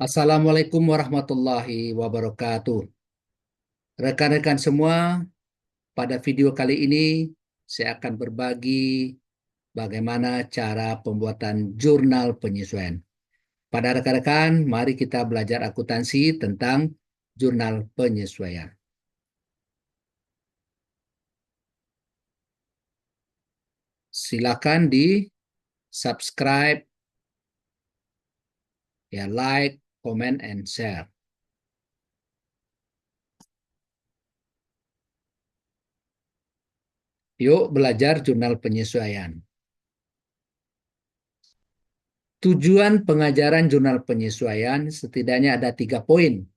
Assalamualaikum warahmatullahi wabarakatuh. Rekan-rekan semua, pada video kali ini saya akan berbagi bagaimana cara pembuatan jurnal penyesuaian. Pada rekan-rekan, mari kita belajar akuntansi tentang jurnal penyesuaian. Silakan di subscribe, ya like, comment, and share. Yuk belajar jurnal penyesuaian. Tujuan pengajaran jurnal penyesuaian setidaknya ada 3 poin.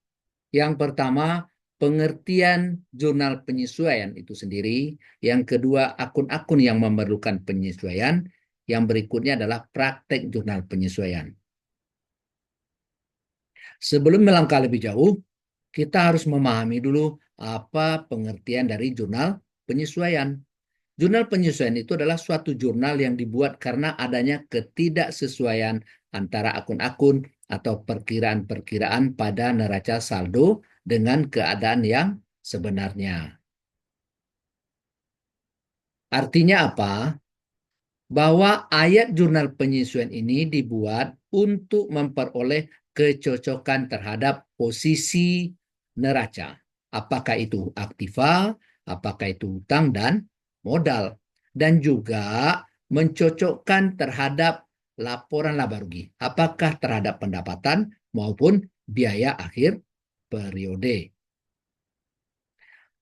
Yang pertama, pengertian jurnal penyesuaian itu sendiri. Yang kedua, akun-akun yang memerlukan penyesuaian. Yang berikutnya adalah praktek jurnal penyesuaian. Sebelum melangkah lebih jauh, kita harus memahami dulu apa pengertian dari jurnal penyesuaian. Jurnal penyesuaian itu adalah suatu jurnal yang dibuat karena adanya ketidaksesuaian antara akun-akun atau perkiraan-perkiraan pada neraca saldo dengan keadaan yang sebenarnya. Artinya apa? Bahwa ayat jurnal penyesuaian ini dibuat untuk memperoleh kecocokan terhadap posisi neraca. Apakah itu aktiva, apakah itu hutang dan modal. Dan juga mencocokkan terhadap laporan laba rugi. Apakah terhadap pendapatan maupun biaya akhir periode.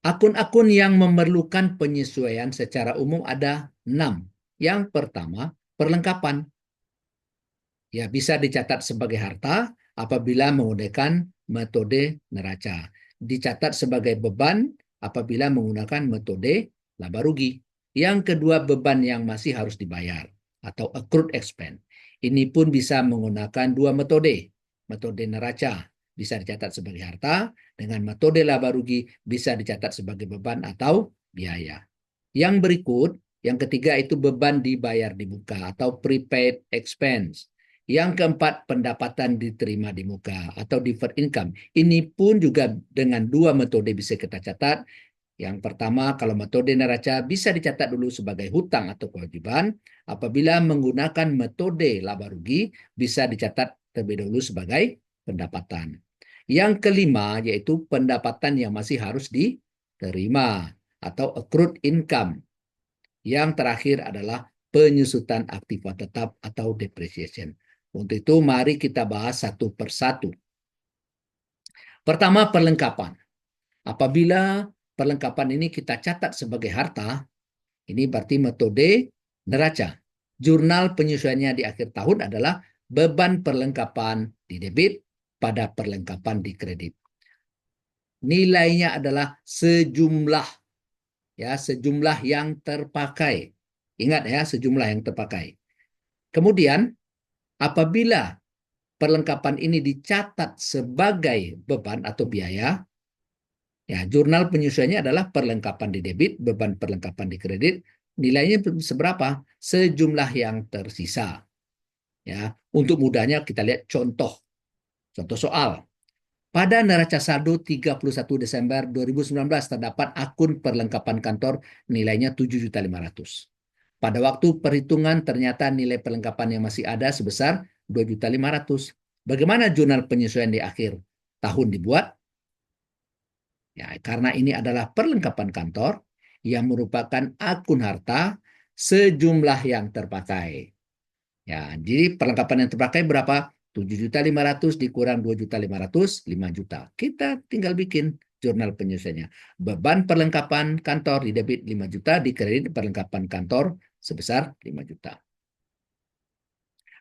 Akun-akun yang memerlukan penyesuaian secara umum ada 6. Yang pertama, perlengkapan. Ya, bisa dicatat sebagai harta apabila menggunakan metode neraca. Dicatat sebagai beban apabila menggunakan metode laba rugi. Yang kedua, beban yang masih harus dibayar atau accrued expense. Ini pun bisa menggunakan dua metode. Metode neraca bisa dicatat sebagai harta, dengan metode laba rugi bisa dicatat sebagai beban atau biaya. Yang berikut, yang ketiga itu beban dibayar di muka atau prepaid expense. Yang keempat, pendapatan diterima di muka atau deferred income. Ini pun juga dengan dua metode bisa kita catat. Yang pertama, kalau metode neraca bisa dicatat dulu sebagai hutang atau kewajiban. Apabila menggunakan metode laba rugi, bisa dicatat terlebih dahulu sebagai pendapatan. Yang kelima, yaitu pendapatan yang masih harus diterima atau accrued income. Yang terakhir adalah penyusutan aktiva tetap atau depreciation. Untuk itu mari kita bahas satu persatu. Pertama, perlengkapan. Apabila perlengkapan ini kita catat sebagai harta, ini berarti metode neraca. Jurnal penyesuaiannya di akhir tahun adalah beban perlengkapan di debit pada perlengkapan di kredit. Nilainya adalah sejumlah yang terpakai. Ingat ya, sejumlah yang terpakai. Kemudian apabila perlengkapan ini dicatat sebagai beban atau biaya, ya jurnal penyesuaiannya adalah perlengkapan di debit, beban perlengkapan di kredit, nilainya seberapa? Sejumlah yang tersisa. Ya, untuk mudahnya kita lihat contoh soal. Pada neraca saldo 31 Desember 2019 terdapat akun perlengkapan kantor nilainya 7.500.000. Pada waktu perhitungan ternyata nilai perlengkapan yang masih ada sebesar 2.500.000. Bagaimana jurnal penyesuaian di akhir tahun dibuat? Ya, karena ini adalah perlengkapan kantor yang merupakan akun harta sejumlah yang terpakai. Ya, jadi perlengkapan yang terpakai berapa? 7.500.000 dikurang 2.500.000, 5 juta. Kita tinggal bikin jurnal penyesuaiannya. Beban perlengkapan kantor di debit 5 juta, di kredit perlengkapan kantor sebesar 5 juta.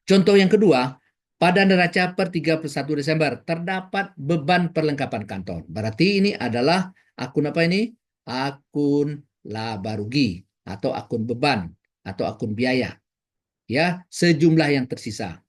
Contoh yang kedua, pada neraca per 31 Desember terdapat beban perlengkapan kantor. Berarti ini adalah akun apa ini? Akun laba rugi atau akun beban atau akun biaya. Ya, sejumlah yang tersisa.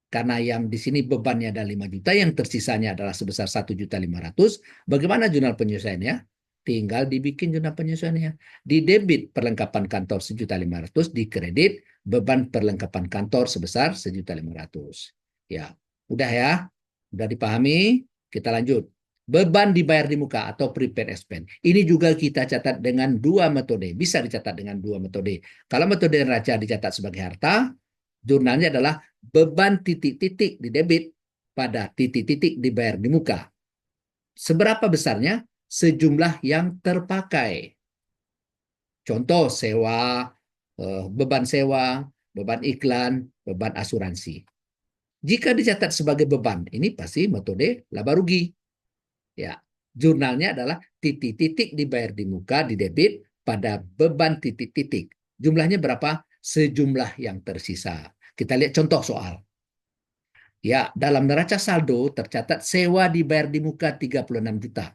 Karena yang di sini bebannya ada 5 juta, yang tersisanya adalah sebesar 1.500.000. Bagaimana jurnal penyesuaiannya? Tinggal dibikin jurnal penyesuaiannya. Di debit perlengkapan kantor 1.500.000, di kredit beban perlengkapan kantor sebesar 1.500.000. Ya, udah ya. Sudah dipahami? Kita lanjut. Beban dibayar di muka atau prepaid expense. Ini juga kita catat dengan dua metode. Bisa dicatat dengan dua metode. Kalau metode neraca dicatat sebagai harta, jurnalnya adalah beban titik-titik di debit pada titik-titik dibayar di muka. Seberapa besarnya? Sejumlah yang terpakai. Contoh sewa, beban sewa, beban iklan, beban asuransi. Jika dicatat sebagai beban, ini pasti metode laba rugi. Ya, jurnalnya adalah titik-titik dibayar di muka di debit pada beban titik-titik. Jumlahnya berapa? Sejumlah yang tersisa. Kita lihat contoh soal. Ya, dalam neraca saldo tercatat sewa dibayar di muka 36 juta.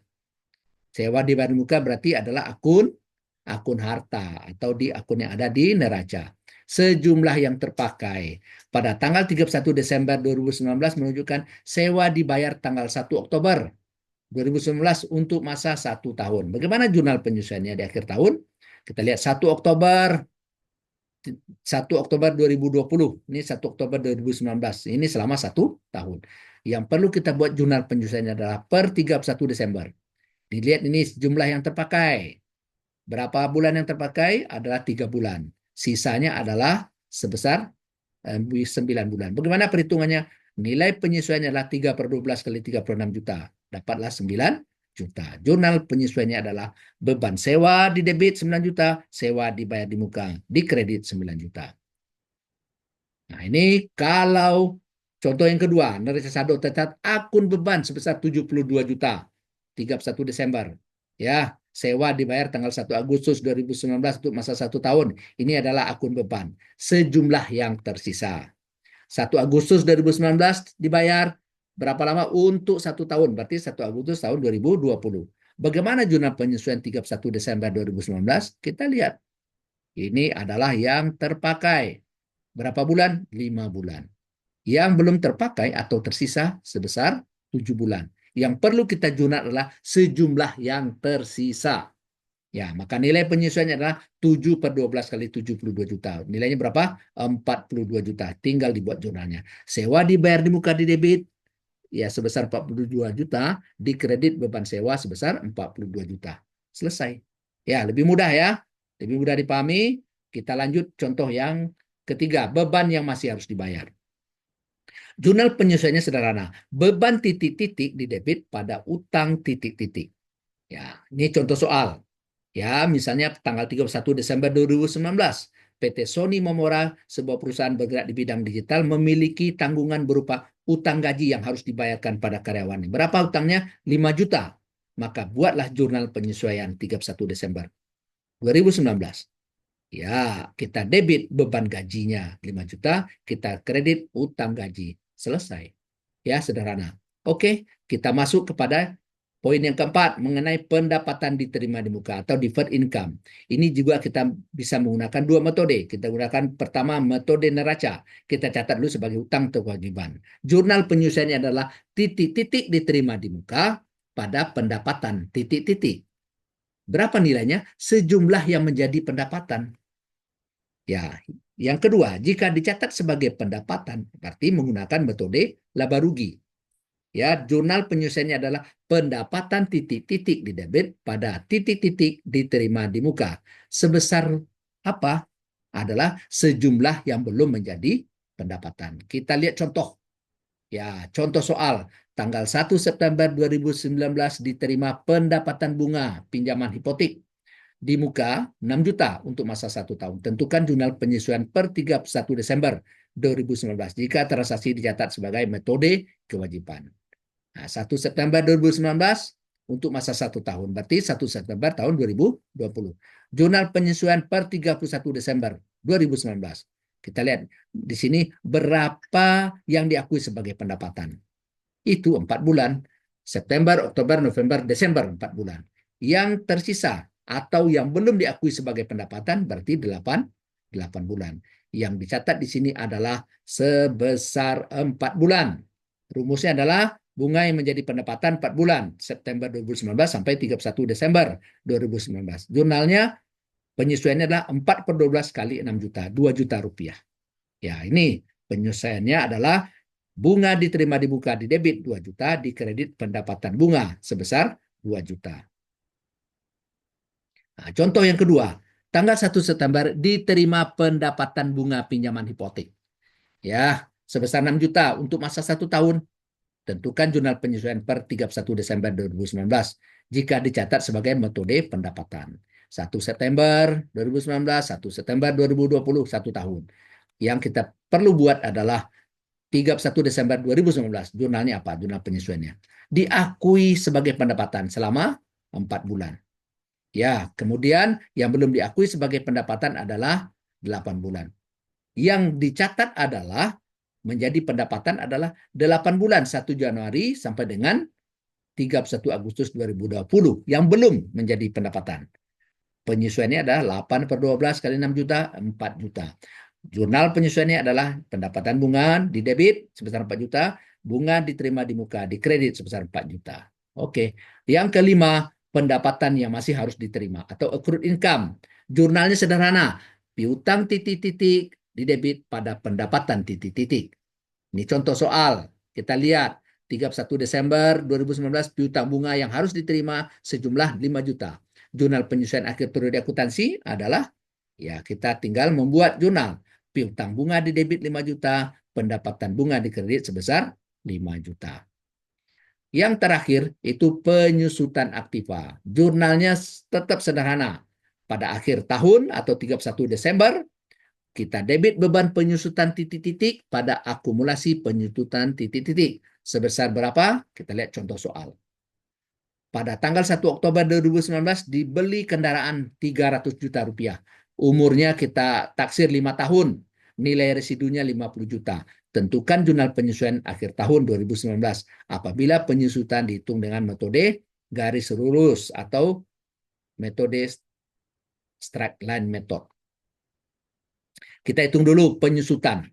Sewa dibayar di muka berarti adalah akun harta atau di akun yang ada di neraca. Sejumlah yang terpakai pada tanggal 31 Desember 2019 menunjukkan sewa dibayar tanggal 1 Oktober 2019 untuk masa 1 tahun. Bagaimana jurnal penyesuaiannya di akhir tahun? Kita lihat 1 Oktober 2020. Ini 1 Oktober 2019. Ini selama 1 tahun. Yang perlu kita buat jurnal penyesuaiannya adalah per 31 Desember. Dilihat ini jumlah yang terpakai. Berapa bulan yang terpakai? Adalah 3 bulan. Sisanya adalah sebesar 9 bulan. Bagaimana perhitungannya? Nilai penyesuaiannya adalah 3/12 kali 36 juta. Dapatlah 9 juta. Jurnal penyesuaiannya adalah beban sewa di debit 9 juta, sewa dibayar di muka, di kredit 9 juta. Nah, ini kalau contoh yang kedua, neraca saldo tercatat akun beban sebesar 72 juta. 31 Desember. Ya, sewa dibayar tanggal 1 Agustus 2019 untuk masa 1 tahun. Ini adalah akun beban. Sejumlah yang tersisa. 1 Agustus 2019 dibayar berapa lama? Untuk 1 tahun. Berarti 1 Agustus tahun 2020. Bagaimana jurnal penyesuaian 31 Desember 2019? Kita lihat. Ini adalah yang terpakai. Berapa bulan? 5 bulan. Yang belum terpakai atau tersisa sebesar 7 bulan. Yang perlu kita jurnal adalah sejumlah yang tersisa. Ya, maka nilai penyesuaiannya adalah 7/12 kali 72 juta. Nilainya berapa? 42 juta. Tinggal dibuat jurnalnya. Sewa dibayar di muka di debit ya sebesar 42 juta, di kredit beban sewa sebesar 42 juta. Selesai. Ya, lebih mudah ya. Lebih mudah dipahami. Kita lanjut contoh yang ketiga, beban yang masih harus dibayar. Jurnal penyesuaiannya sederhana. Beban titik-titik di debit pada utang titik-titik. Ya, ini contoh soal. Ya, misalnya tanggal 31 Desember 2019, PT Sony Momora, sebuah perusahaan bergerak di bidang digital, memiliki tanggungan berupa utang gaji yang harus dibayarkan pada karyawannya. Berapa utangnya? 5 juta. Maka buatlah jurnal penyesuaian 31 Desember 2019. Ya, kita debit beban gajinya 5 juta, kita kredit utang gaji. Selesai. Ya, sederhana. Oke, kita masuk kepada poin yang keempat mengenai pendapatan diterima di muka atau deferred income. Ini juga kita bisa menggunakan dua metode. Kita gunakan pertama metode neraca. Kita catat dulu sebagai utang atau kewajiban. Jurnal penyesuaiannya adalah titik-titik diterima di muka pada pendapatan titik-titik. Berapa nilainya? Sejumlah yang menjadi pendapatan. Ya, yang kedua, jika dicatat sebagai pendapatan, berarti menggunakan metode laba rugi. Ya, jurnal penyesuaiannya adalah pendapatan titik-titik di debit pada titik-titik diterima di muka. Sebesar apa? Adalah sejumlah yang belum menjadi pendapatan. Kita lihat contoh. Ya, contoh soal. Tanggal 1 September 2019 diterima pendapatan bunga pinjaman hipotek di muka 6 juta untuk masa 1 tahun. Tentukan jurnal penyesuaian per 31 Desember 2019 jika transaksi dicatat sebagai metode kewajiban. Nah, 1 September 2019 untuk masa 1 tahun. Berarti 1 September tahun 2020. Jurnal penyesuaian per 31 Desember 2019. Kita lihat di sini berapa yang diakui sebagai pendapatan. Itu 4 bulan. September, Oktober, November, Desember 4 bulan. Yang tersisa atau yang belum diakui sebagai pendapatan berarti 8 bulan. Yang dicatat di sini adalah sebesar 4 bulan. Rumusnya adalah bunga yang menjadi pendapatan 4 bulan, September 2019 sampai 31 Desember 2019. Jurnalnya penyesuaiannya adalah 4/12 kali 6 juta, 2 juta rupiah. Ya, ini penyesuaiannya adalah Bunga diterima di muka di debit 2 juta, di kredit pendapatan bunga sebesar 2 juta. Nah, contoh yang kedua, tanggal 1 September diterima pendapatan bunga pinjaman hipotek. Ya, sebesar 6 juta untuk masa 1 tahun. Tentukan jurnal penyesuaian per 31 Desember 2019 jika dicatat sebagai metode pendapatan. 1 September 2019, 1 September 2020, 1 tahun. Yang kita perlu buat adalah 31 Desember 2019. Jurnalnya apa? Jurnal penyesuaiannya. Diakui sebagai pendapatan selama 4 bulan. Ya, kemudian yang belum diakui sebagai pendapatan adalah 8 bulan. Yang dicatat adalah menjadi pendapatan adalah 8 bulan 1 Januari sampai dengan 31 Agustus 2020 yang belum menjadi pendapatan. Penyesuaiannya adalah 8 per 12 kali 6 juta, 4 juta. Jurnal penyesuaiannya adalah pendapatan bunga di debit sebesar 4 juta, bunga diterima di muka di kredit sebesar 4 juta. Oke. Yang kelima, pendapatan yang masih harus diterima atau accrued income. Jurnalnya sederhana, piutang titik-titik di debit pada pendapatan titik-titik. Ini contoh soal. Kita lihat 31 Desember 2019 piutang bunga yang harus diterima sejumlah 5 juta. Jurnal penyesuaian akhir periode akuntansi adalah ya kita tinggal membuat jurnal. Piutang bunga di debit 5 juta, pendapatan bunga di kredit sebesar 5 juta. Yang terakhir itu penyusutan aktiva. Jurnalnya tetap sederhana. Pada akhir tahun atau 31 Desember kita debit beban penyusutan titik-titik pada akumulasi penyusutan titik-titik. Sebesar berapa? Kita lihat contoh soal. Pada tanggal 1 Oktober 2019 dibeli kendaraan 300 juta rupiah. Umurnya kita taksir 5 tahun. Nilai residunya 50 juta. Tentukan jurnal penyesuaian akhir tahun 2019 apabila penyusutan dihitung dengan metode garis lurus atau metode straight line method. Kita hitung dulu penyusutan.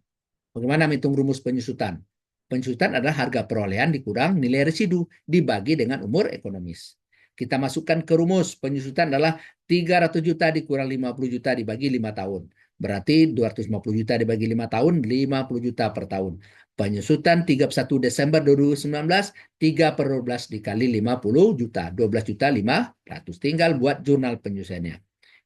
Bagaimana menghitung rumus penyusutan? Penyusutan adalah harga perolehan dikurang nilai residu dibagi dengan umur ekonomis. Kita masukkan ke rumus penyusutan adalah 300 juta dikurang 50 juta dibagi 5 tahun. Berarti 250 juta dibagi 5 tahun, 50 juta per tahun. Penyusutan 31 Desember 2019, 3 per 12 dikali 50 juta, 12 juta 500. Tinggal buat jurnal penyusutannya.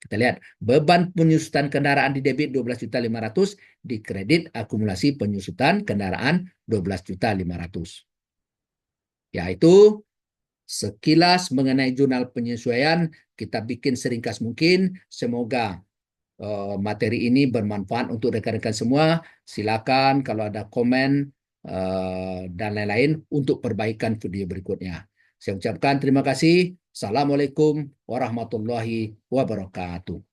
Kita lihat, beban penyusutan kendaraan di debit 12.500.000, di kredit akumulasi penyusutan kendaraan 12.500.000. Yaitu sekilas mengenai jurnal penyesuaian, kita bikin seringkas mungkin. Semoga materi ini bermanfaat untuk rekan-rekan semua. Silakan kalau ada komen dan lain-lain untuk perbaikan video berikutnya. Saya ucapkan terima kasih. Assalamualaikum warahmatullahi wabarakatuh.